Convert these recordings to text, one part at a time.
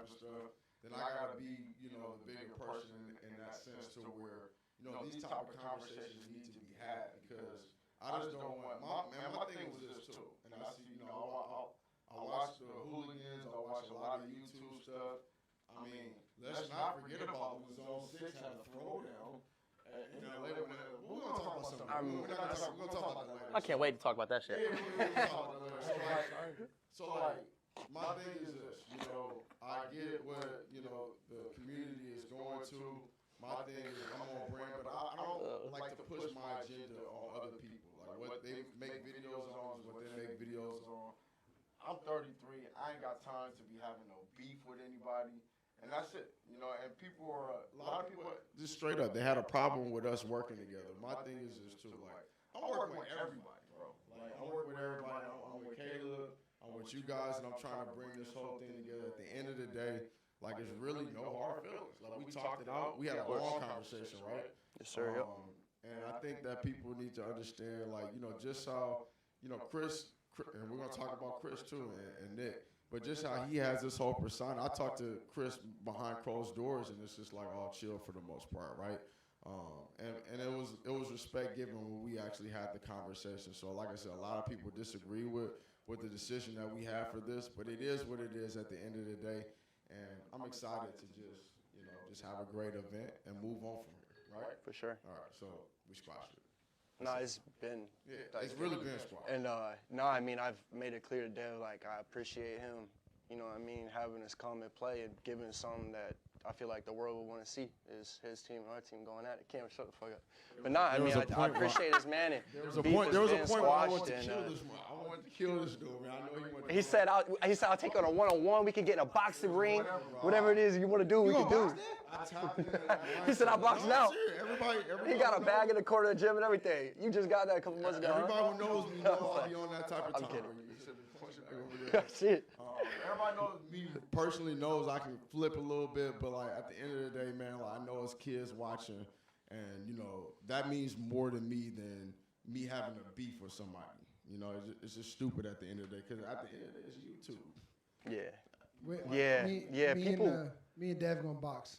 of stuff, then I gotta be, you know, the bigger person in that sense to where, you know, these type of conversations need to be had because I just don't want my thing was this too, and I see, you know, I watch the hooligans, I watch a lot of YouTube stuff. I mean, let's not forget about when Zone 6 had a throwdown. You know, we're gonna talk about something. We're gonna talk about that later. I can't wait to talk about that shit. So like, my thing is this, you know, I get what, you know, the community is going to. My thing is I'm on brand, but I don't like to push my agenda on other people. Like what they make videos on is what they make videos on. I'm 33. I ain't got time to be having no beef with anybody. And that's it, you know, and people are, a lot of people, just straight up, they had a problem with us working together. My thing is this too, like, I'm working with everybody, bro. Like, I'm working with everybody. I'm with Caleb, I'm with you guys, and I'm trying to bring this whole thing together. At the end of the day, like, it's really no hard feelings. Like, we talked it out. We had a long conversation, right? Yes, sir. And I think that people need to understand, like, you know, just how, you know, Chris, and we're going to talk about Chris too, and Nick. But just how he has this whole persona. I talked to Chris behind closed doors, and it's just like all chill for the most part, right? And it was respect given when we actually had the conversation. So like I said, a lot of people disagree with the decision that we have for this, but it is what it is at the end of the day. And I'm excited to just have a great event and move on from here, right? For sure. All right, so we squashed it. No, it's been. Yeah, it's really been squashed. And no, I mean, I've made it clear to Dev, like, I appreciate him, you know what I mean, having us come and play and giving something that I feel like the world would want to see is his team and our team going at it. Cameron, shut the fuck up. But no, I mean, I appreciate his man. And there was a point where I wanted to kill this man. I wanted to kill this dude, man. I know he wanted to. He said, I'll take on a one-on-one. We can get in a boxing ring. Whatever it is you want to do, we can do. He said, I'll box now. He got a bag in the corner of the gym and everything. You just got that a couple months ago. Everybody who knows me knows I'll be on that type of time. I'm kidding. Shit. Everybody knows me personally knows I can flip a little bit, but like at the end of the day, man, like I know it's kids watching, and you know that means more to me than me having a beef with somebody. You know, it's just stupid at the end of the day because at the end of the day, it's YouTube. Yeah. Me and Dev gonna box.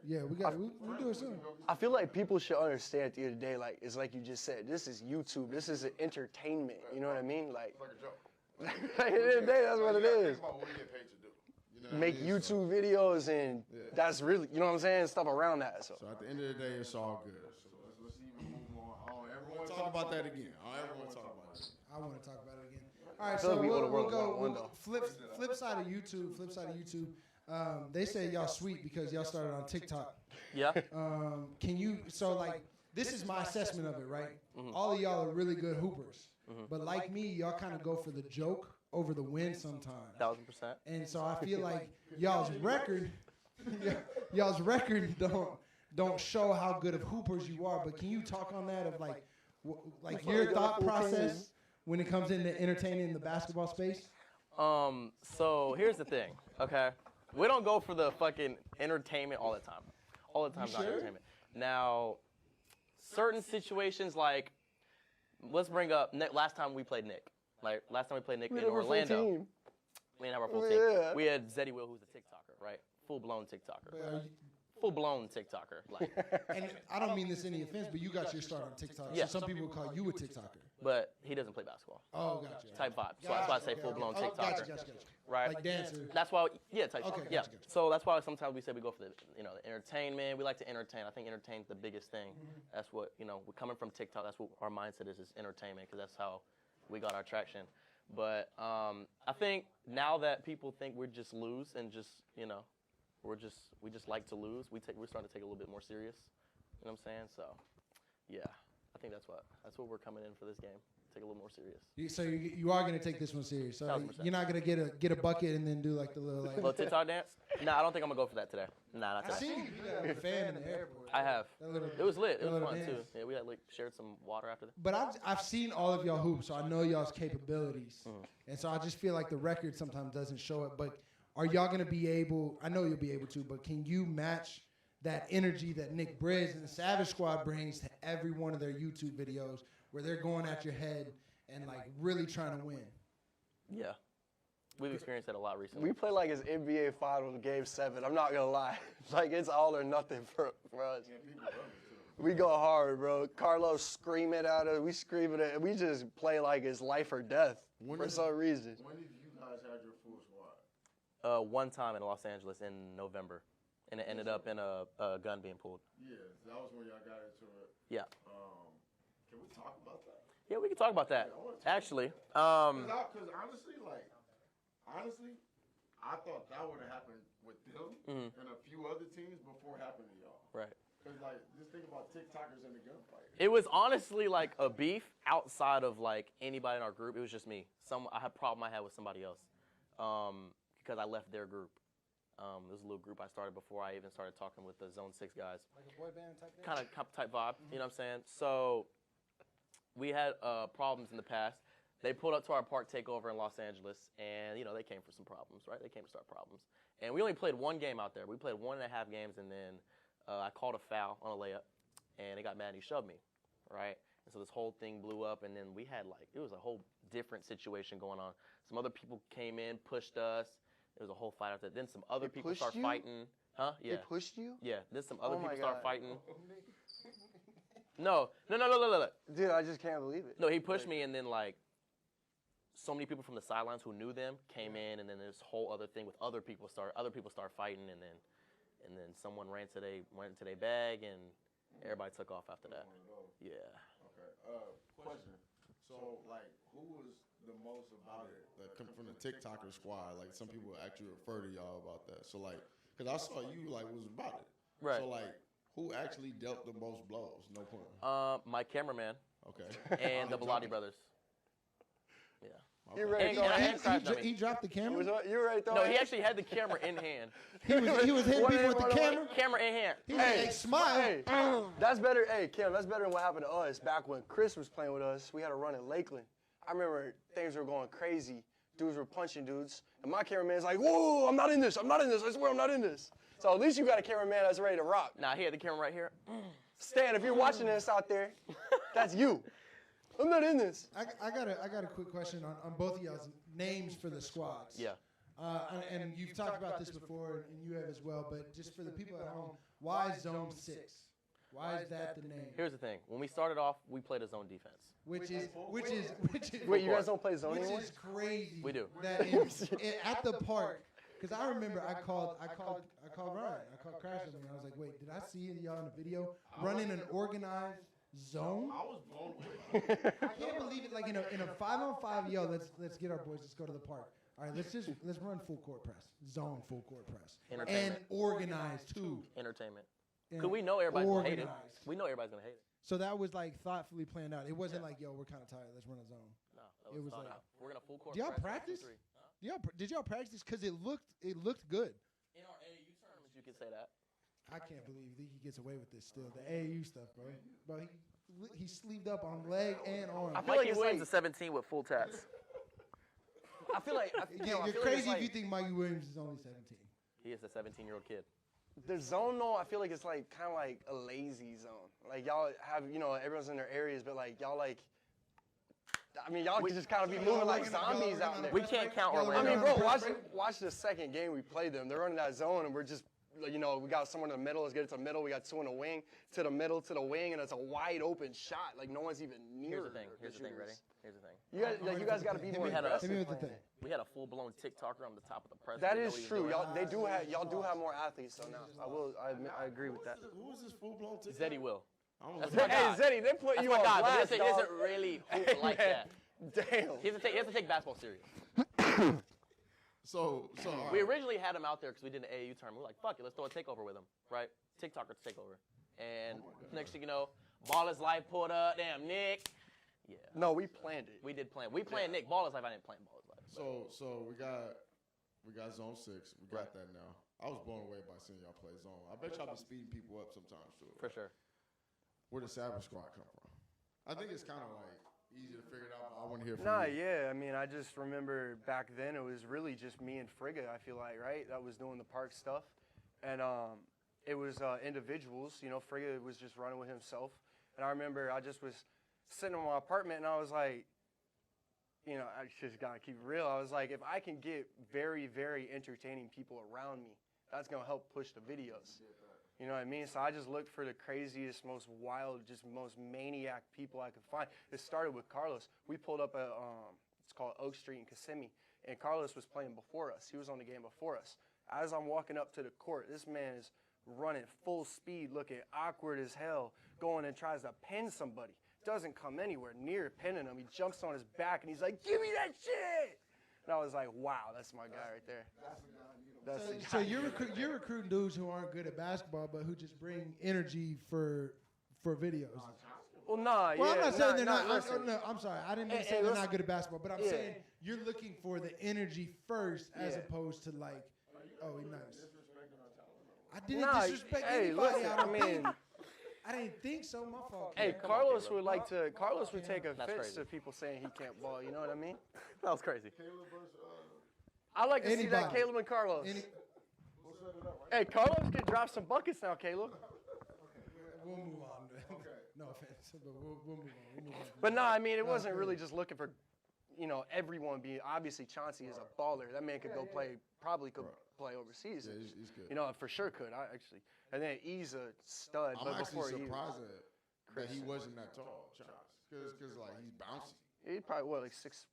Yeah, we do it soon. I feel like people should understand at the end of the day, like it's like you just said, this is YouTube. This is an entertainment. You know what I mean? Like It's like a joke. at the end of the day, that's what it is. Think about what we get paid to do. You know what Make I mean? YouTube videos and that's really, you know what I'm saying, stuff around that. So at the end of the day, it's all good. So let's even move on. I don't ever want to talk about that again. I don't ever want to talk about it. I want to talk about it again. All right, so we'll go flip side of YouTube. They say y'all sweet because y'all started on TikTok. yeah. This is my assessment of it, right? All of y'all are really good hoopers. But like me, y'all kind of go for the joke over the win sometimes. 1000%. And so I feel like y'all's record don't show how good of hoopers you are. But can you talk on that of like your thought process when it comes into entertaining the basketball space? So here's the thing, okay? We don't go for the fucking entertainment all the time. All the time, not entertainment. Now, certain situations like, let's bring up last time we played Nick. Like last time we played Nick in Orlando. We didn't have our full team. We had Zeddy Will, who's a TikToker, right? Full-blown TikToker. Full-blown TikToker. Like. And I don't mean this any offense, but you got your start on TikTok. Yeah. So some people call you a TikToker. But he doesn't play basketball. Oh, gotcha. Type vibe. So that's why I say full-blown TikToker. Gotcha. Right? Like dancer. That's why, type. Okay, yeah. gotcha. So that's why sometimes we say we go for the entertainment. We like to entertain. I think entertain's the biggest thing. That's what, we're coming from TikTok. That's what our mindset is entertainment, because that's how we got our traction. But I think now that people think we just lose and just, we just like to lose, we're starting to take it a little bit more serious. You know what I'm saying? So, yeah, I think that's what we're coming in for this game. Take it a little more serious. So you are going to take this one serious. So 1000%. you're not going to get a bucket and then do like the little Little TikTok dance? Nah, I don't think I'm gonna go for that today. Nah, not I today. seen you do that with a fan in the airport. I have. It was lit. It was fun dance. too. Yeah, we had shared some water after that. But I've seen all of y'all hoops, so I know y'all's capabilities, and so I just feel like the record sometimes doesn't show it. But are y'all gonna be able? I know you'll be able to, but can you match that energy that Nick BRIZ and the Savage Squad brings to every one of their YouTube videos, where they're going at your head and like really trying to win? Yeah. We've experienced it a lot recently. We play like it's NBA Finals Game 7. I'm not gonna lie. Like it's all or nothing for us. We go hard, bro. Carlos screaming at us. We screaming at. We just play like it's life or death for some reason. When did you guys have your full squad? One time in Los Angeles in November, and it ended up in a gun being pulled. Yeah, that was when y'all got into it. Yeah. Can we talk about that? Yeah, we can talk about that. Actually, Because honestly, I thought that would have happened with them and a few other teams before it happened to y'all. right. Because like, just think about TikTokers and the gunfight. It was honestly like a beef outside of like anybody in our group. It was just me. I had a problem I had with somebody else because I left their group. It was a little group I started before I even started talking with the Zone 6 guys. Like a boy band type thing? Kind of type vibe, you know what I'm saying? So we had problems in the past. They pulled up to our park takeover in Los Angeles, and, you know, they came for some problems, right? They came to start problems. And we only played one game out there. We played 1.5 games, and then I called a foul on a layup, and they got mad and he shoved me, right? And so this whole thing blew up, and then we had, like, it was a whole different situation going on. Some other people came in, pushed us. There was a whole fight after that. Then some other people started fighting. Huh? Yeah. They pushed you? Yeah. Then some other Oh my people started God. fighting. No. Dude, I just can't believe it. No, he pushed me, and then, like, so many people from the sidelines who knew them came in, and then this whole other thing with other people started fighting, and then someone went into their bag, and everybody took off after that. Yeah. Okay. Question. So, like, who was the most about it? Like, come from the TikToker squad. Like, some people actually refer to y'all about that. So, like, because I saw you, like, was about it. Right. So, like, who actually dealt the most blows? No point. My cameraman Okay. and the Bellotti brothers. Yeah. You ready to And throw Crash Dummy. He dropped the camera? You ready to throw No, hands? he actually had the camera in hand. He was hitting people with the camera? Camera in hand. He was like, smile. Hey, that's better. Hey, Kim, that's better than what happened to us back when Chris was playing with us. We had a run in Lakeland. I remember things were going crazy. Dudes were punching dudes. And my cameraman's like, whoa, I'm not in this. I swear I'm not in this. So at least you got a cameraman that's ready to rock. Nah, he had the camera right here. Stan, if you're watching this out there, that's you. I'm not in this. I got a quick question on both of y'all's names for the squads. Yeah. And you've talked about this before, and you have as well, but just for the people at home, why Zone 6? Why is that the name? Here's the thing. When we started off, we played a zone defense. Which is Wait, you guys don't play zone which anymore? is crazy. We do. That at the park, because I remember I called Ryan, I called Crash Dummy, and I was like, wait, did I see y'all in the video running an organized zone? I was blown away. I can't believe it. Like in a 5-on-5, yo, let's get our boys. Let's go to the park. All right, let's run full court press, zone full court press, and Entertainment. organized too. Entertainment. And Because we know everybody's going to hate it. organized. We know everybody's going to hate it. So that was like thoughtfully planned out. It wasn't like, yo, we're kind of tired. Let's run a zone. No, that It was was thought like- out. We're going to full court Do y'all press, 1, 2, practice? 3. Did y'all practice? Because it looked good. In our AAU tournaments, you can say that. I can't believe he gets away with this still. The AAU stuff, bro. Bro, he sleeved up on leg and arm. I feel like Mikey it's Williams like- is 17 with full tats. I feel like You're crazy if you think Mikey Williams is only 17. He is a 17-year-old kid. the zone though, I feel like it's like kind of like a lazy zone. Like y'all have, you know, everyone's in their areas, but like y'all like, I mean, y'all just kind of be moving like zombies out there. We can't count I Orlando. mean, bro, watch the second game we played them. They're running that zone, and we're just, you know, we got someone in the middle. Let's get it to the middle. We got two in the wing, to the middle, to the wing, and it's a wide open shot. Like no one's even near. Here's the thing. Here's the thing. Ready? Here's the thing. You guys got to be more Hit me aggressive. with the playing thing. it. We had a full-blown TikToker on the top of the press. That We didn't is know he was true. doing it. Y'all do have more athletes though now. I agree with that. Who was this full-blown TikTok? Zeddy will. That's my Hey, God. Zeddy, they put That's you my on God, blast, but this dog. isn't really hoop like Man, that. Damn. He has to take basketball serious. So We originally had him out there because we did an AAU tournament. We were like, fuck it, let's throw a takeover with him, right? TikToker to take over. And next thing you know, Ball is Life pulled up. Damn, Nick. Yeah. No, we planned it. We did plan. We planned Nick. Ball is Life. I didn't plan Ball is Life. So we got Zone 6. We got that now. I was blown away by seeing y'all play Zone. I bet y'all be speeding people up sometimes too. For sure. Where did Savage Squad come from? I think it's kind of like easy to figure it out. But I want to hear from Nah, you. yeah. I mean, I just remember back then it was really just me and Frigga, I feel like, right? That was doing the park stuff. And it was individuals. You know, Frigga was just running with himself. And I remember I just was sitting in my apartment and I was like, you know, I just gotta keep it real. I was like, if I can get very, very entertaining people around me, that's gonna help push the videos. You know what I mean? So I just looked for the craziest, most wild, just most maniac people I could find. It started with Carlos. We pulled up at, it's called Oak Street in Kissimmee, and Carlos was playing before us. He was on the game before us. As I'm walking up to the court, this man is running full speed, looking awkward as hell, going and tries to pin somebody. Doesn't come anywhere near pinning him. He jumps on his back, and he's like, give me that shit! And I was like, wow, that's my guy right there. So you're recruiting dudes who aren't good at basketball, but who just bring energy for videos. Well, nah, Well, yeah. I'm not saying they're not. listen. No, I'm sorry. I didn't mean to say they're not good at basketball, but I'm saying you're looking for the energy first as opposed to like, oh, he's nice. I didn't disrespect anybody. Listen, I didn't think so. My fault. Hey, Carlos would take offense to people saying he can't ball. You know what I mean? That was crazy. I like to see that Anybody. Caleb and Carlos. Hey, Carlos can drop some buckets now, Caleb. We'll move on. No offense, but we'll move on. But no, I mean, it wasn't really just looking for, you know, everyone being. Obviously, Chauncey is a baller. That man could go play, probably could play overseas. Yeah, he's good. You know, for sure could. I actually. And then he's a stud. I'm but actually before surprised that he wasn't that tall, because like he's bouncy. he probably like 6'1",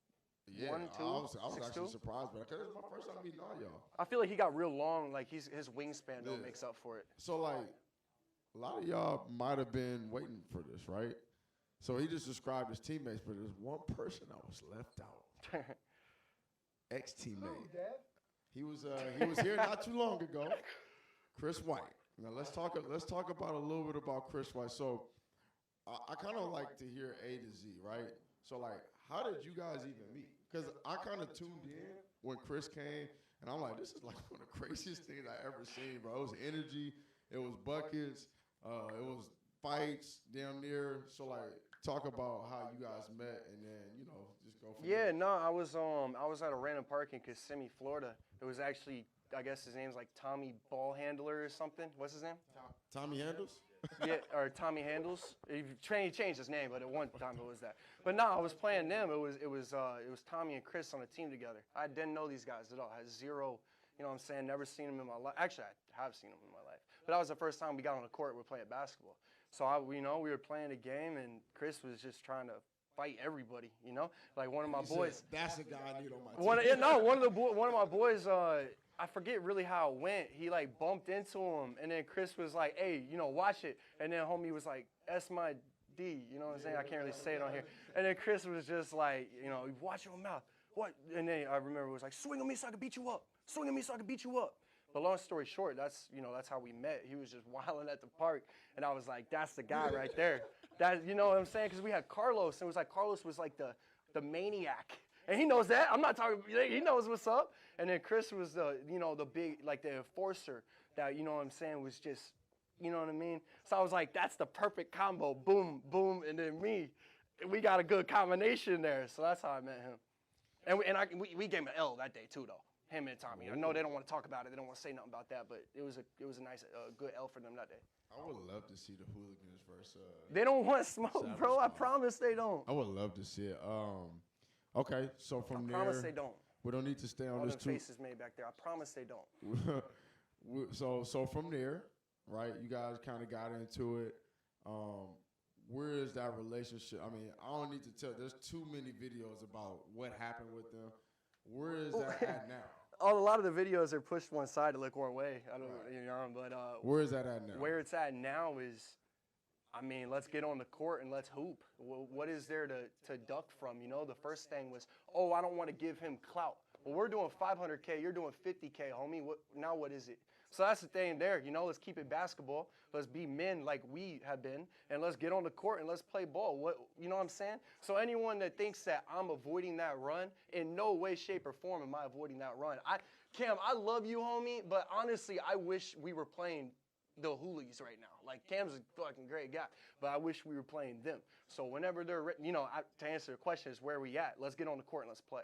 Yeah, 2", I was 6'2". actually surprised, but because it's my first time meeting all y'all. I feel like he got real long. Like his wingspan though makes up for it. So like, a lot of y'all might have been waiting for this, right? So he just described his teammates, but there's one person I was left out. Ex-teammate. He was here not too long ago. Chris White. Now let's talk about a little bit about Chris White. So I kind of like to hear A to Z, right? So like, how did you guys even meet? Because I kind of tuned in when Chris came, and I'm like, this is like one of the craziest things I ever seen, bro. It was energy, it was buckets, it was fights damn near. So like, talk about how you guys met, and then just go from there. No, I was at a random park in Kissimmee, Florida. It was actually, I guess his name's like Tommy Ballhandler or something. What's his name? Tommy Handles? Yeah, or Tommy Handles. He changed his name, but at one time it was that. But no, I was playing them. It was Tommy and Chris on a team together. I didn't know these guys at all. I had zero, you know what I'm saying, never seen them in my life. Actually, I have seen them in my life. But that was the first time we got on the court. We were playing basketball. So we were playing a game, and Chris was just trying to fight everybody. Like one of my boys. That's the guy I need on my team. One of my boys. I forget really how it went. He like bumped into him, and then Chris was like, "Hey, watch it." And then homie was like, "S my D." You know what I'm saying? I can't really say it on here. And then Chris was just like, "Watch your mouth." What? And then I remember it was like, "Swing on me so I can beat you up. Swing on me so I can beat you up." But long story short, that's how we met. He was just wilding at the park, and I was like, "That's the guy right there." You know what I'm saying? Because we had Carlos, and it was like Carlos was like the maniac. And he knows that. I'm not talking, he knows what's up. And then Chris was the big, like the enforcer that, you know what I'm saying, was just, you know what I mean? So I was like, that's the perfect combo. Boom, boom, and then me. We got a good combination there. So that's how I met him. And we gave him an L that day too, though. Him and Tommy. I know they don't want to talk about it. They don't want to say nothing about that, but it was a nice, good L for them that day. I would love to see the Hooligans versus. They don't want smoke, bro. I promise they don't. I would love to see it. Okay, so from there. I promise they don't. We don't need to stay on all this too. All the faces made back there. I promise they don't. So from there, right? You guys kind of got into it. Where is that relationship? I mean, I don't need to tell. There's too many videos about what happened with them. Where is that at now? A lot of the videos are pushed one side to look one way. I don't know, but where is that at now? Where it's at now is, I mean, let's get on the court and let's hoop. What is there to duck from? The first thing was, I don't want to give him clout. Well, we're doing 500K, you're doing 50K, homie. Now what is it? So that's the thing there. Let's keep it basketball. Let's be men like we have been, and let's get on the court and let's play ball. You know what I'm saying? So anyone that thinks that I'm avoiding that run, in no way, shape, or form am I avoiding that run. Cam, I love you, homie, but honestly, I wish we were playing the Hoolies right now. Like, Cam's a fucking great guy, but I wish we were playing them. So whenever they're, to answer the question is where we at? Let's get on the court and let's play.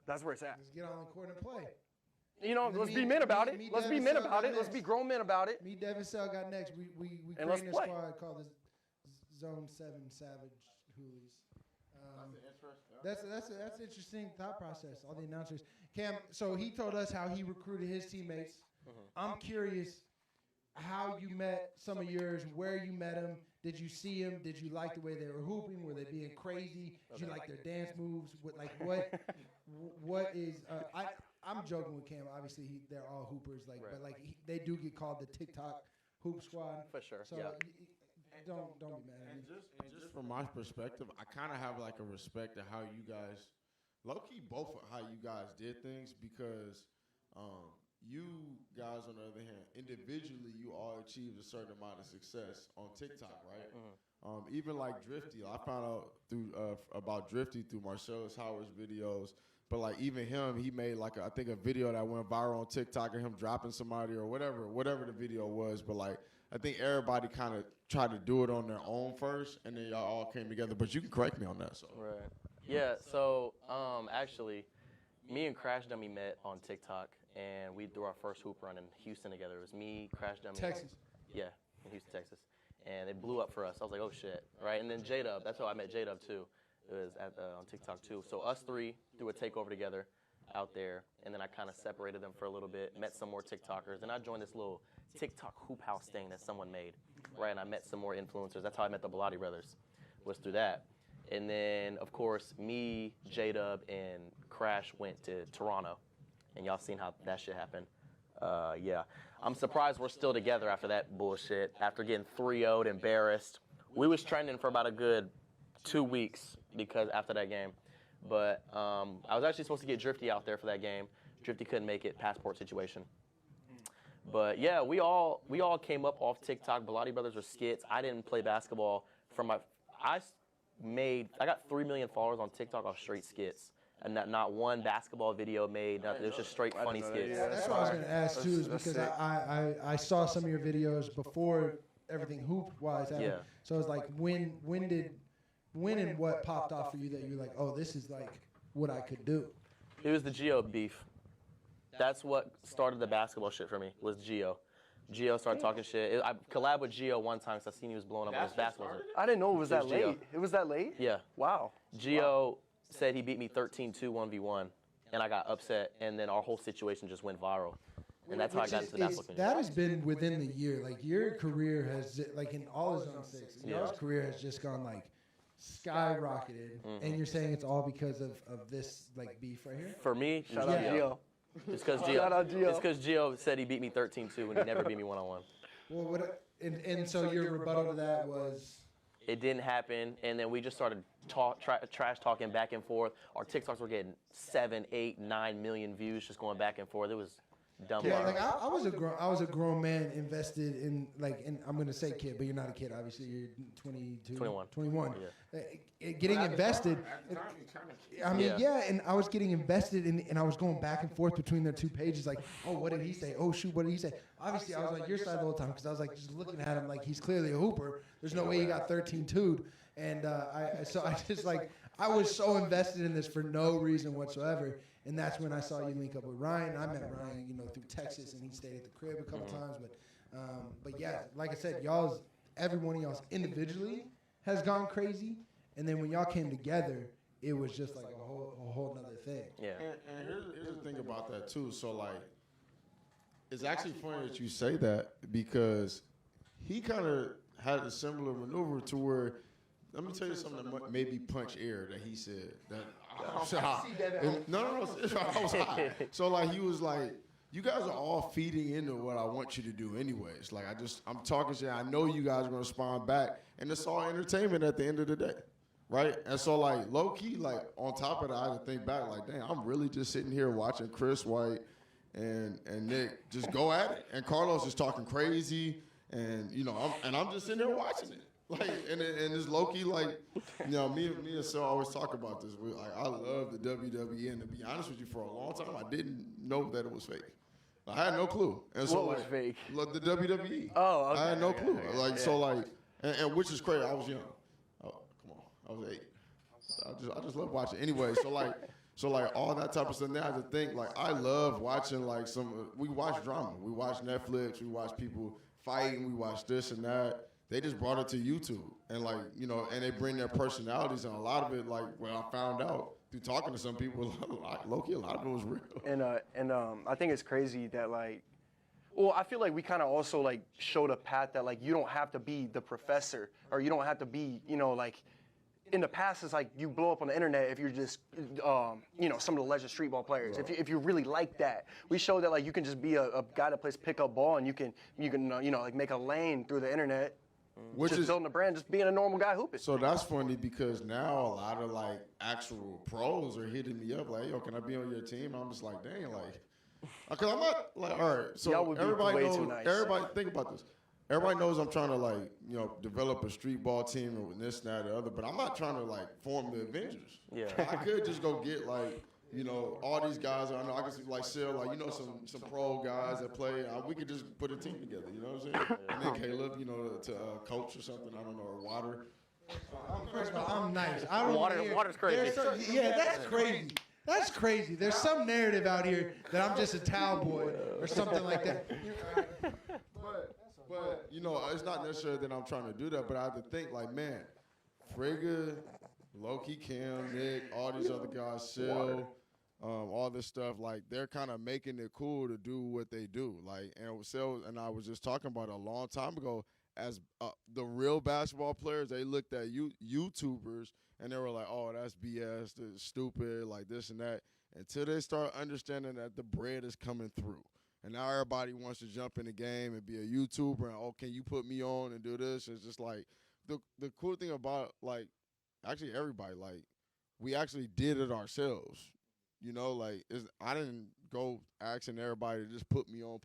That's where it's at. Let's get on the court and play. Let's be men about it. Let's be men about it. Let's be grown men about it. Me, Devin Sell got next. We and let's created play. A squad called the Zone 7 Savage coolies. That's an interesting thought process. All the announcers. Cam, so he told us how he recruited his teammates. I'm curious how you met some of yours, where you met them. Did you see them? Did you like the way they were hooping? Were they being crazy? Did you like their dance moves? What is? I'm joking with Cam. Obviously, they're all hoopers. But they do get called the TikTok hoop squad For sure. So Yeah. don't be mad at me. And just from my perspective, I kind of have like a respect to how you guys, low key, both of how you guys did things because you guys, on the other hand, individually, you all achieved a certain amount of success on TikTok, right? Even like Drifty, I found out through about Drifty through Marcellus Howard's videos. But like even him, he made like I think a video that went viral on TikTok of him dropping somebody or whatever the video was. But like I think everybody kind of tried to do it on their own first, and then y'all all came together. But you can correct me on that. So. Right. Yeah. So actually, me and Crash Dummy met on TikTok, and we threw our first hoop run in Houston together. It was me, Crash Dummy. Texas. Yeah, in Houston, Texas. And it blew up for us. I was like, oh shit, right? And then J-Dub, that's how I met J-Dub too. It was on TikTok too. So us three threw a takeover together out there, and then I kind of separated them for a little bit, met some more TikTokers, and I joined this little TikTok hoop house thing that someone made, right? And I met some more influencers. That's how I met the Bilotti brothers, was through that. And then, of course, me, J-Dub, and Crash went to Toronto, and y'all seen how that shit happened. Yeah. I'm surprised we're still together after that bullshit, after getting 3-0'd, embarrassed. We was trending for about a good 2 weeks because after that game. But I was actually supposed to get Drifty out there for that game. Drifty couldn't make it, passport situation. But yeah, we all came up off TikTok. Bilotti brothers were skits. I didn't play basketball from I got 3 million followers on TikTok off straight skits. And not one basketball video made. It was just straight funny skits. Yeah, that's what I was going to ask too, is because I saw some of your videos before everything hoop-wise happened. Yeah. So it was like, when and what popped off for you that you're like, oh, this is like what I could do? It was the Geo beef. That's what started the basketball shit for me, was Geo. Geo started talking shit. I collabed with Geo one time because I seen he was blowing up on his basketball. I didn't know it was that Geo. late. It was that late? Yeah. Wow. Geo said he beat me 13-2 1v1, and I got upset, and then our whole situation just went viral. And that's how I got into the basketball community. That has been within the year. Like, your career has, like, in all his own six, your career has just gone, like, skyrocketed. And you're saying it's all because of this, like, beef right here? For me, Shout out Geo. It's because Shout out Geo. It's because Geo said he beat me 13-2 when he never beat me one-on-one. Well, and so your rebuttal to that was? It didn't happen, and then we just started trash talking back and forth. Our TikToks were getting 7, 8, 9 million views just going back and forth. It was dumb. Yeah, like I was a grown man invested in, like, and I'm gonna say kid, but you're not a kid. Obviously, you're 22, 21. Getting invested. I mean, yeah, and I was getting invested in, and I was going back and forth between their two pages, like, oh, what did he say? Oh, shoot, what did he say? Obviously, I was like your side the whole time because I was like just looking at him like he's clearly a hooper. There's no way he got 13-2'd, and I just like I was so invested in this for no reason whatsoever. And that's when I saw you link up with Ryan. I met Ryan, through Texas, and he stayed at the crib a couple times. But yeah, like I said, every one of y'all's individually has gone crazy, and then when y'all came together, it was just like a whole nother thing. Yeah. And here's the thing about that too. So like, it's actually funny that you say that because he kind of had a similar maneuver to where. Let me tell you something that made me punch air that he said. That I was hot. No, I was hot. So like he was like, you guys are all feeding into what I want you to do anyways. Like I'm talking shit. I know you guys are gonna respond back, and it's all entertainment at the end of the day, right? And so like low key, like on top of that, I had to think back like, dang, I'm really just sitting here watching Chris White and Nick just go at it, and Carlos is talking crazy, and I'm just sitting there watching it. Like and it's low key like me and Sel always talk about this. I love the WWE, and to be honest with you, for a long time I didn't know that it was fake. I had no clue. And so what was fake? Like the WWE. Oh, okay. I had no clue. And which is crazy. I was young. Oh, come on, I was 8. I just love watching. Anyway, so like all that type of stuff. Now I just think like I love watching like we watch drama. We watch Netflix. We watch people fighting. We watch this and that. they just brought it to YouTube, and like, you know, and they bring their personalities, and a lot of it, like, well, I found out through talking to some people, low-key, a lot of it was real. And I think it's crazy that, like, well, I feel like we kind of also, like, showed a path that, like, you don't have to be the professor, or you don't have to be, you know, like, in the past, it's like you blow up on the internet if you're just, you know, some of the legend street ball players. If you really like that, we showed that, like, you can just be a guy that plays pickup ball, and you can you know, like, make a lane through the internet. Which just is building a brand, just being a normal guy hooping. so that's funny because now a lot of like actual pros are hitting me up like, yo, can I be on your team? And I'm just like, dang, like, because I'm not like, all right. So Y'all would be everybody way knows. too nice. Everybody think about this. Everybody knows I'm trying to, like, you know, develop a street ball team and this, that, the other. But I'm not trying to like form the Avengers. Yeah. I could just go get like, you know, all these guys. I know I can see like sell like, you know, some pro guys that play. We could just put a team together. You know what I'm saying? And then Caleb, you know, to coach or something. I don't know, or Water. First of all, I'm nice. I don't Water's crazy. Yeah, that's crazy. That's crazy. There's some narrative out here that I'm just a towel boy or something like that. But you know, it's not necessarily that I'm trying to do that, but I have to think like, man, Frigga, Loki, Cam, Nick, all these other guys, Sil, all this stuff, like they're kind of making it cool to do what they do. Like, and Sil and I was just talking about it a long time ago. As the real basketball players, they looked at YouTubers and they were like, "Oh, that's BS, that's stupid, like this and that." Until they start understanding that the bread is coming through. And now everybody wants to jump in the game and be a YouTuber and, oh, can you put me on and do this? It's just like the cool thing about, like, actually everybody, like, we actually did it ourselves. You know, like, I didn't go asking everybody to just put me on.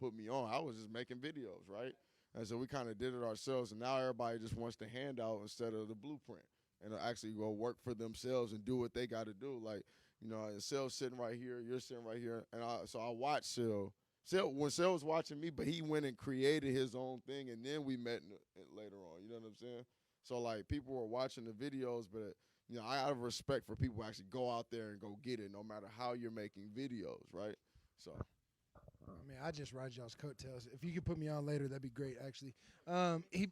I was just making videos, right? And so we kind of did it ourselves. And now everybody just wants the handout instead of the blueprint and actually go work for themselves and do what they got to do. Like, you know, Sil's sitting right here, you're sitting right here. And so I watched Sil. When Sil was watching me, but he went and created his own thing, and then we met later on. You know what I'm saying? So, like, people were watching the videos, but, you know, I have respect for people who actually go out there and go get it, no matter how you're making videos, right? So, I mean, I just ride y'all's coattails. If you could put me on later, that'd be great, actually. He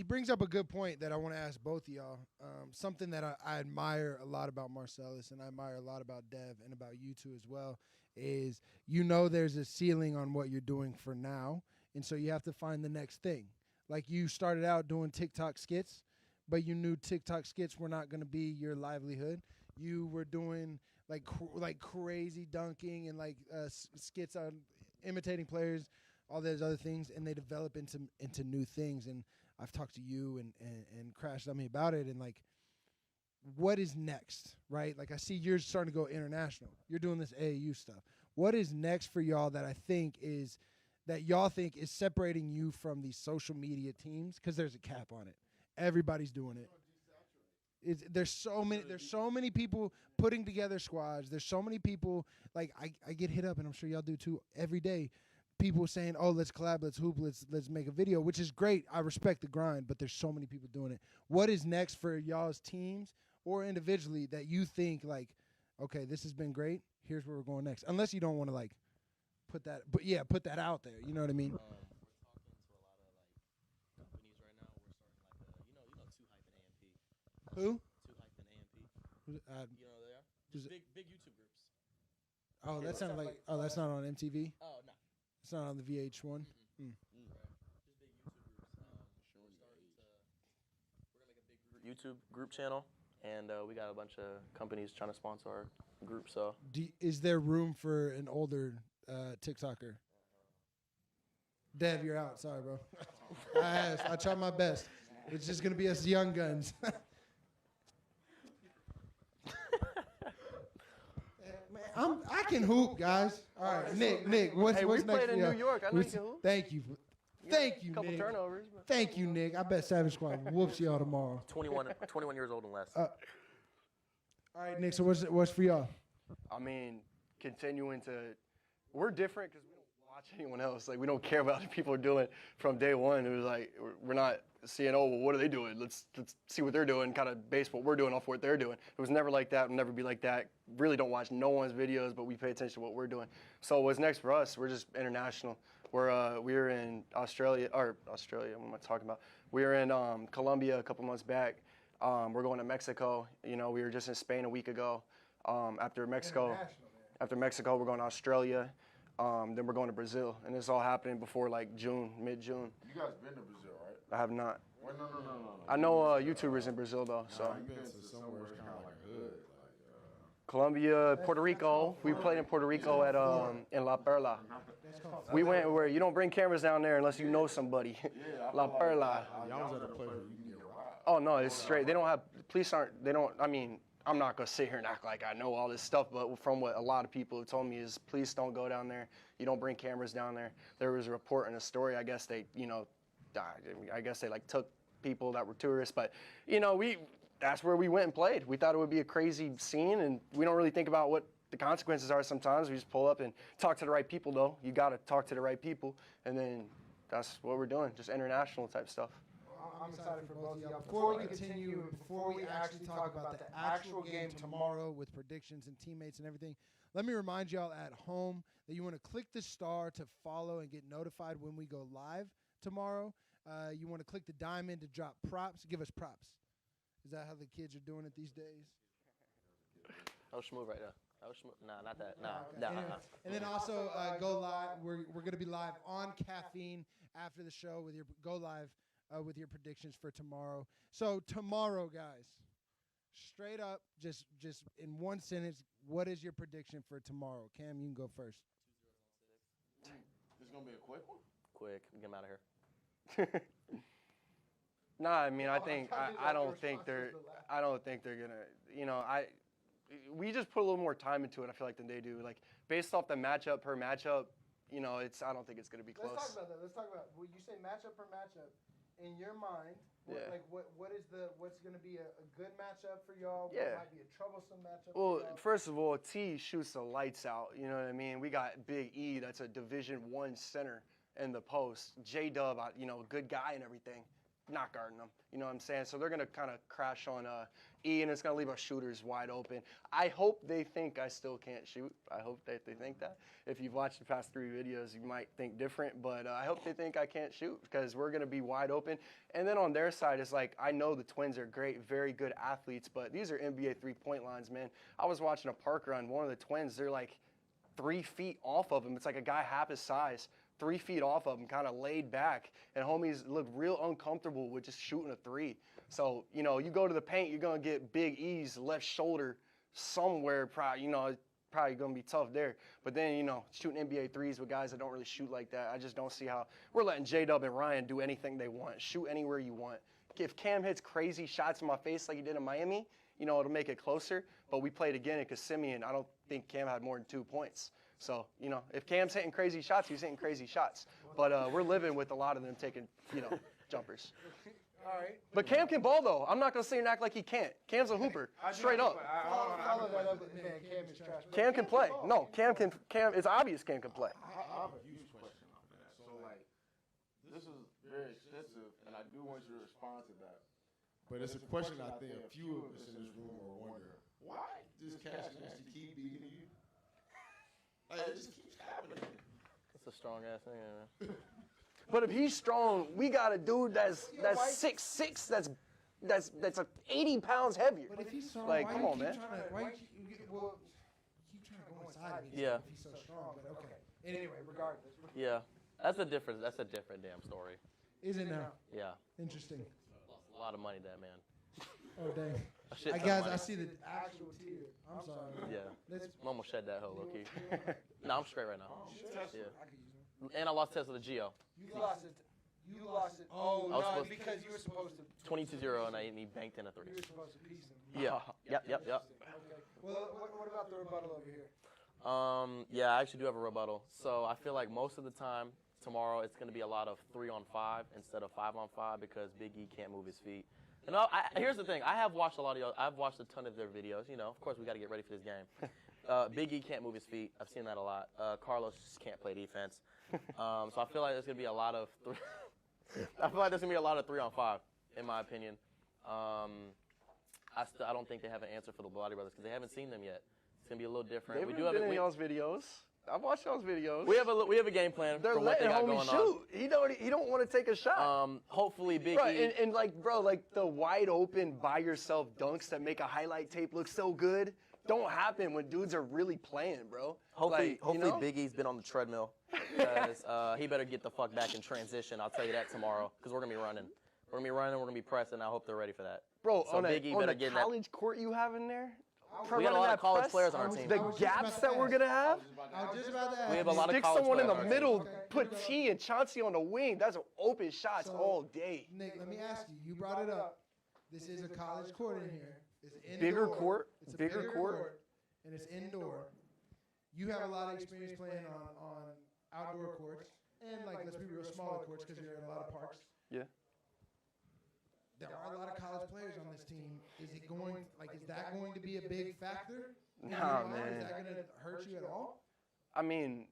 brings up a good point that I want to ask both of y'all. Something that I admire a lot about Marcellus, and I admire a lot about Dev and about you two as well, is you know there's a ceiling on what you're doing for now, and so you have to find the next thing. Like, you started out doing TikTok skits, but you knew TikTok skits were not going to be your livelihood. You were doing like crazy dunking and like skits on imitating players, all those other things, and they develop into new things. And I've talked to you and Crash on me about it, and like, what is next, right? Like, I see you're starting to go international. You're doing this AAU stuff. What is next for y'all that y'all think is separating you from these social media teams? Because there's a cap on it. Everybody's doing it. There's so many people putting together squads. There's so many people, like, I get hit up, and I'm sure y'all do too, every day. People saying, "Oh, let's collab, let's hoop, let's make a video," which is great. I respect the grind, but there's so many people doing it. What is next for y'all's teams or individually that you think, like, okay, this has been great, here's where we're going next? Unless you don't want to, like, put that out there. You know what I mean? We're talking to a lot of, like, companies right now. We're starting, like, Two Hype and AMP. Who? Two Hype and AMP. You know who they are? Just big YouTube groups. Oh, that sounds like. Oh, that's not on MTV. Oh, no. It's not on the VH1. Just big YouTube groups. We're gonna make a big YouTube group channel, and we got a bunch of companies trying to sponsor our group. So, Is there room for an older TikToker? Dev, you're out. Sorry, bro. I asked. I tried my best. It's just gonna be us young guns. I can hoop, guys. All right, Nick, what's Hey, we next played for in y'all? New York. I know you can hoop. Thank you. Thank you, Couple Nick. turnovers. But Thank you, Nick. I bet Savage Squad whoops y'all tomorrow. 21 years old and less. All right, Nick, so what's for y'all? I mean, continuing to, we're different because we don't watch anyone else. Like, we don't care about what people are doing from day one. It was like, we're not seeing, oh, well, what are they doing? Let's see what they're doing, kind of base what we're doing off what they're doing. It was never like that. It'll never be like that. Really don't watch no one's videos, but we pay attention to what we're doing. So what's next for us? We're just international. We're in Australia. What am I talking about? We were in Colombia a couple months back. We're going to Mexico. You know, we were just in Spain a week ago. After Mexico, we're going to Australia. Then we're going to Brazil, and this all happening before like June, mid-June. You guys been to Brazil, right? I have not. Well, no. I know YouTubers in Brazil though. So. You've been to somewhere it's kind of like hood, Colombia, Puerto Rico. We played in Puerto Rico at in La Perla. We went where you don't bring cameras down there unless you know somebody. La Perla. Y'all was at a place where you can get robbed. Oh no, it's straight. They don't have police aren't. They don't. I mean, I'm not gonna sit here and act like I know all this stuff, but from what a lot of people have told me is, police don't go down there. You don't bring cameras down there. There was a report and a story. I guess they, died. I guess they like took people that were tourists, but that's where we went and played. We thought it would be a crazy scene, and we don't really think about what the consequences are sometimes. We just pull up and talk to the right people, though. You got to talk to the right people, and then that's what we're doing, just international type stuff. I'm excited for both of y'all. Before we continue, before we actually talk about the actual game tomorrow with predictions and teammates and everything, let me remind y'all at home that you want to click the star to follow and get notified when we go live tomorrow. You want to click the diamond to drop props. Give us props. Is that how the kids are doing it these days? That was smooth right there. That was smooth. Nah, not that. And then also go live. We're going to be live on Caffeine after the show with your with your predictions for tomorrow. So tomorrow, guys, straight up, just in one sentence, what is your prediction for tomorrow? Cam, you can go first. 2-0 It's gonna be a quick one. Quick, get them out of here. Nah, I mean, I don't think they're gonna. We just put a little more time into it. I feel like than they do. Like based off the matchup per matchup, I don't think it's gonna be close. Let's talk about. When you say matchup per matchup, in your mind, what's gonna be a good matchup for y'all? Yeah. What might be a troublesome matchup? Well, for y'all? first of all, T shoots the lights out. You know what I mean? We got Big E. That's a Division I center in the post. J-Dub, good guy and everything. Not guarding them. You know what I'm saying? So they're going to kind of crash on E, and it's going to leave our shooters wide open. I hope they think I still can't shoot. I hope that they think that. If you've watched the past 3 videos, you might think different, but I hope they think I can't shoot because we're going to be wide open. And then on their side, it's like, I know the Twins are great, very good athletes, but these are NBA three-point lines, man. I was watching a park run. One of the Twins, they're like 3 feet off of him. It's like a guy half his size. 3 feet off of him, kind of laid back, and homies look real uncomfortable with just shooting a 3. So, you go to the paint, you're going to get Big E's left shoulder somewhere, probably going to be tough there. But then, shooting NBA threes with guys that don't really shoot like that, I just don't see how. We're letting J-Dub and Ryan do anything they want. Shoot anywhere you want. If Cam hits crazy shots in my face like he did in Miami, it'll make it closer. But we played again in Kissimmee, and I don't think Cam had more than 2 points. So, if Cam's hitting crazy shots, he's hitting crazy shots. But we're living with a lot of them taking, jumpers. All right. But Cam can ball, though. I'm not going to sit here and act like he can't. Cam's a hooper, straight up. Follow that up with, man, Cam is trash. Cam can play. No, Cam, it's obvious Cam can play. I have a huge question on that. So, this is very extensive, and I do want you to respond to that. But it's a question I think a few of us in this room are wondering. Why does Cash Nasty keep beating you? It just keeps happening. That's a strong ass thing, man. But if he's strong, we got a dude that's 6'6", that's 80 pounds heavier. But if he's strong, come on, man. Keep trying to go inside of Yeah. if he's so strong. But okay. Anyway, regardless. Yeah, that's a different damn story. Is it now? Yeah, Interesting. a lot of money, that man. Oh, dang. A shit ton of Guys, money. I see the actual tear. I'm sorry. Yeah, Let's, I'm almost shed that hoe, low key. No, I'm straight right now. Yeah, I could use one. and I lost Tesla to Geo. You lost it. Oh, I was no, supposed- because you were supposed to. 22-0, and he banked in a 3. You were supposed to piece him. Yeah. Yep. Okay. Well, what about the rebuttal over here? Yeah, I actually do have a rebuttal. So I feel like most of the time tomorrow it's going to be a lot of 3-on-5 instead of 5-on-5 because Big E can't move his feet. And here's the thing: I have watched a lot of y'all. I've watched a ton of their videos. Of course, we got to get ready for this game. Big E can't move his feet. I've seen that a lot. Carlos just can't play defense. So I feel like there's gonna be a lot of I feel like there's gonna be a lot of 3-on-5, in my opinion. I don't think they have an answer for the Bloody Brothers because they haven't seen them yet. It's gonna be a little different. We do have y'all's videos. I've watched y'all's videos. We have a game plan They're for what they got letting going homie shoot. He don't want to take a shot. Hopefully Big Bro, E. and like, bro, like the wide open by yourself dunks that make a highlight tape look so good don't happen when dudes are really playing, bro. Hopefully like, Big E's been on the treadmill because he better get the fuck back in transition. I'll tell you that tomorrow because we're gonna be running. We're gonna be running. We're gonna be pressing. I hope they're ready for that. Bro, so on Big E better the get college court you have in there. We got a lot of college players on our team. The gaps that we're gonna have. I was just about to ask. We have a lot of Stick college someone in players the on our middle, team. put T and Chauncey on the wing. That's open shots So, all day. Nick, let me ask you. You brought it up. This is a college court in here. It's indoor. Bigger court. It's a Bigger court. and it's indoor. You have a lot of experience playing on outdoor courts and, like, let's be real, smaller courts because you're in a lot of parks. Yeah. There are a lot of college players on this team. Is that going to be a big factor? Nah, Is man. that going to hurt you at all? I mean,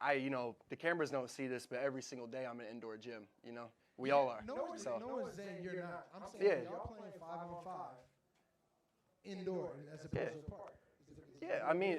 the cameras don't see this, but every single day I'm in an indoor gym. You know, we all are. No one's saying you're not. I'm saying Yeah. y'all playing 5-on-5 indoor as opposed to a park. Yeah, I mean,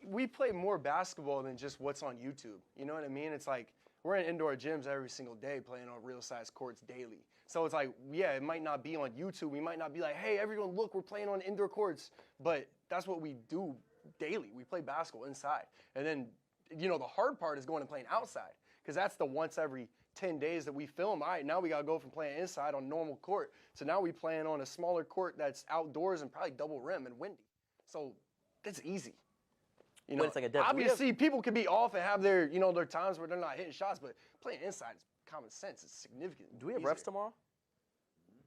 we play more basketball than just what's on YouTube. You know what I mean? It's like we're in indoor gyms every single day playing on real-size courts daily. So it's like, yeah, it might not be on YouTube. We might not be like, hey, everyone, look, we're playing on indoor courts. But that's what we do daily. We play basketball inside. And then, the hard part is going and playing outside because that's the once every 10 days that we film. All right, now we got to go from playing inside on normal court to now we playing on a smaller court that's outdoors and probably double rim and windy. So that's easy. It's like a dead Obviously, people can be off and have their, their times where they're not hitting shots, but playing inside is common sense. It's significant. Do we have easier. refs tomorrow?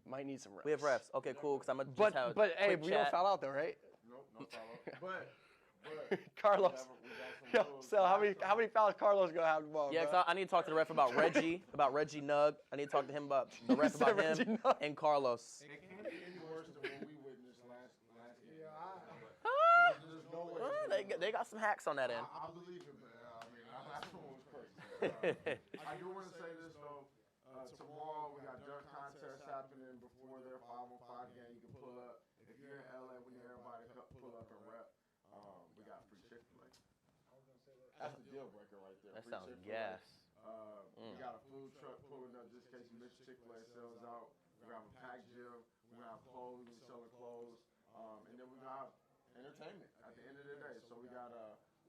Might need some refs. We have refs. Okay, cool. Because I'm gonna just have But hey, quick we don't chat. foul out though, right? Nope, no follow. But Carlos. we Yo, got some rules. so how many fouls Carlos gonna have tomorrow? Yeah, bro? 'cause I need to talk to the ref about Reggie, Nug. I need to talk to him about the ref said about Reggie him Nug. and Carlos. It can't be any worse than what we witnessed last game. There's no way. They got some hacks on that end. I believe it, man. I mean, that one was crazy. I do want to say this though. Tomorrow we got dunk contests happening before their 5-on-5 game. You can pull up if you're in LA. We need everybody to pull up and rep. We got free Chick-fil-A. That's the deal breaker right there. That Free sounds Chick-fil-A. gas. We got a food truck pulling up just in case you miss Chick-fil-A sells out. We're gonna have a packed gym. We're gonna have clothes. We're selling clothes. And then we're gonna have entertainment at the end of the day. So we got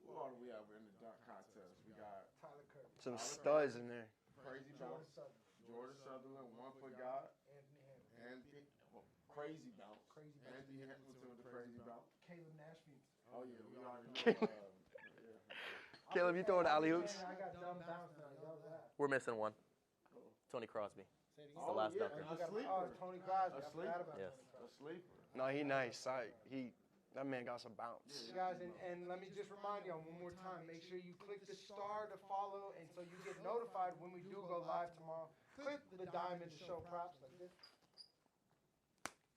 who all do we have in the dunk contest? We got Some studs in there. Crazy bounce. Jordan Sutherland, 1-foot guy. And crazy bounce. Anthony Hamilton with the crazy bounce. Caleb Nashville. Oh yeah, we already know. Caleb, you throwing alley hoops? I got dumb bounce now. Y'all that. We're missing one. Tony Crosby. It's the last dunker. A sleeper. Tony Crosby. A sleeper. Yes. A sleeper. No, he nice. That man got some bounce. Guys, and let me just remind y'all one more time, make sure you click the star to follow, and so you get notified when we do go live tomorrow. Click the diamond to show props like this.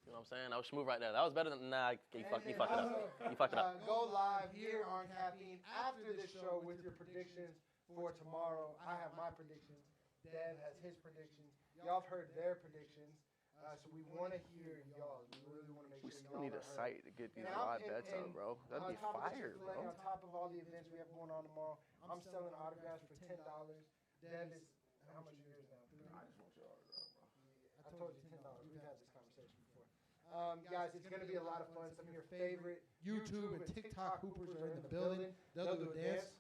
You know what I'm saying? I was smooth right there. That was better than you fucked it up. You fucked it up. Go live here on Caffeine after the show with your predictions for tomorrow. I have my predictions. Dev has his predictions. Y'all have heard their predictions. So we want to hear y'all. We really want to make We sure still y'all need a are heard. site to get these live bets up, bro. That'd be fire, bro. On top of all the events we have going on tomorrow, I'm selling autographs for $10. Dev is, how much are yours now? I just want your autograph, bro. I told you $10. We've had this conversation before. Guys, it's going to be a lot of fun. Some of your favorite YouTube and TikTok hoopers are in the building. They'll do a dance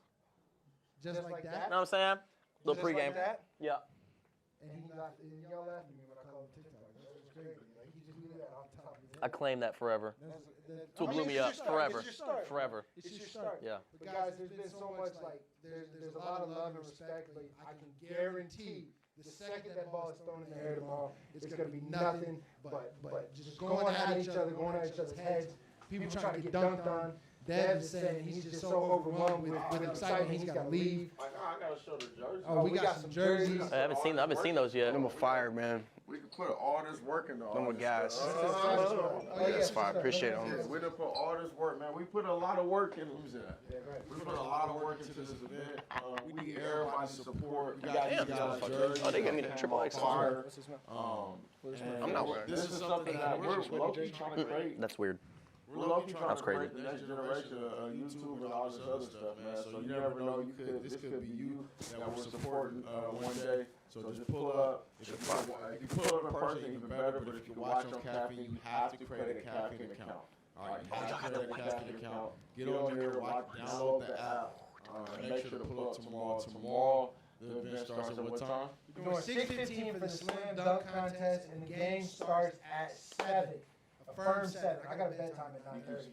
just like that. You know what I'm saying? Little Just like pregame. that. Yeah. And he laughed, and y'all laughed at me when I called him TikTok. That was crazy. Like, he just knew that off the top of his I head. claim that forever. That's It'll blew me up forever. Forever. It's your start. Yeah. But guys, there's been so much, like, there's a lot of love and respect, but I can guarantee the second that ball is thrown in the air tomorrow, it's going to be nothing but just going at each other, going at each other's heads, people trying to get dunked on. Dev is saying he's just so overwhelmed with excitement, he's got to leave. I gotta show the jersey. Oh, we got some jerseys. I haven't seen those yet. I'm a fire, man. We can put all this work into all No more this gas. stuff. That's fine. Appreciate it. Yeah, we done put all this work, man. We put a lot of work in. We put a lot of work into this event. We need everybody's support. You got these guys' jerseys. Oh, they gave me the triple X. Fire. I'm not wearing This is something that we're low-key trying to create. That's weird. We're low-key trying That's to crazy. create the next generation of YouTube and all this other stuff, man. So you never know. This could be you that we're supporting one day. So just pull up. If you pull up in person, even better. But if you watch on Caffeine, you have to create a Caffeine account. All right, you have to create a Caffeine account. Get on there, download the app. Make sure to pull up tomorrow. Tomorrow, the event starts at what time? We're doing 6:15 for the slam dunk contest, and the game starts at 7. A firm 7. I got a bedtime at 9:30.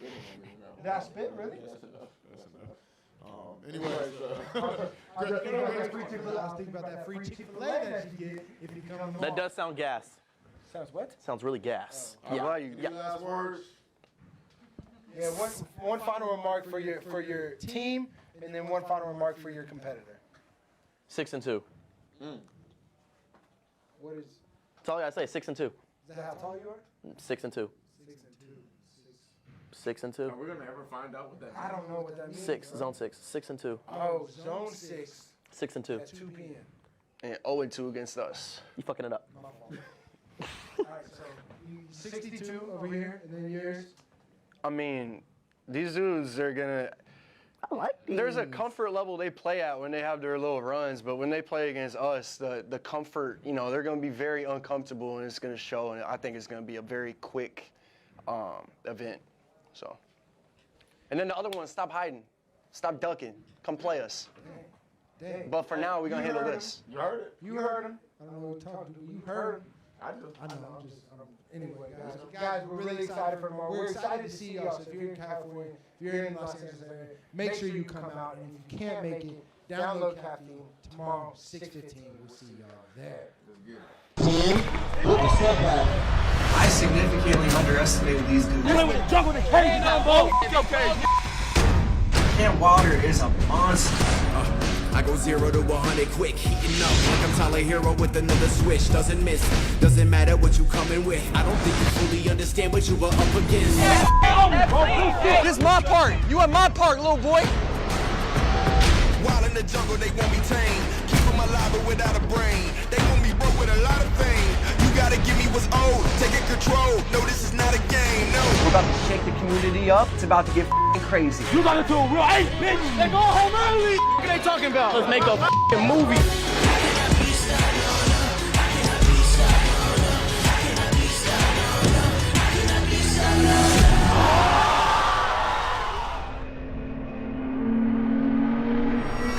Did I spit, really? That's enough. Anyways, I was thinking about that free Chick-fil-A that you get if you come tomorrow. That does sound gas. Sounds what? Sounds really gas. Yeah. any last words? Yeah, one final remark for your team, and then one final remark for your competitor. 6-2. What is? That's all I gotta say. 6-2. Is that how tall you are? 6-2. 6-2. Are we gonna ever find out what that means? I don't know what that means. 6. Zone 6. 6-2. Oh, zone 6 6-2. at 2 p.m. And 0-2 against us. You fucking it up. My fault. All right, so 62 over here, and then yours. I mean, these dudes are gonna. I like these. There's a comfort level they play at when they have their little runs, but when they play against us, the comfort, they're gonna be very uncomfortable, and it's gonna show. And I think it's gonna be a very quick event. So. And then the other one, stop hiding, stop ducking, come play us. Dang. But for now, we're gonna handle this. You heard it? You heard him. I don't know what you're talking to. You heard him. I do. I know. Anyway, guys, we're really excited for tomorrow. We're excited to see y'all. So if you're in California, if you're in Los Angeles area, make sure you come out. And if you can't make it, download Caffeine tomorrow, 6:15. We'll see y'all there. I significantly underestimated these dudes. Cam Wilder is a monster. I go 0 to 100 quick, heating up like I'm Tyler Hero with another switch. Doesn't miss, doesn't matter what you coming with. I don't think you fully understand what you were up against. This is my part. You at my part, little boy. While in the jungle, they won't be tamed. Keep them alive but without a brain. They want me broke with a lot of fame. You gotta give me what's owed, taking control. No, this is not a game, no. We're about to shake the community up. It's about to get crazy. You got into a real bitch. They go home early. What are they talking about? Let's make a movie.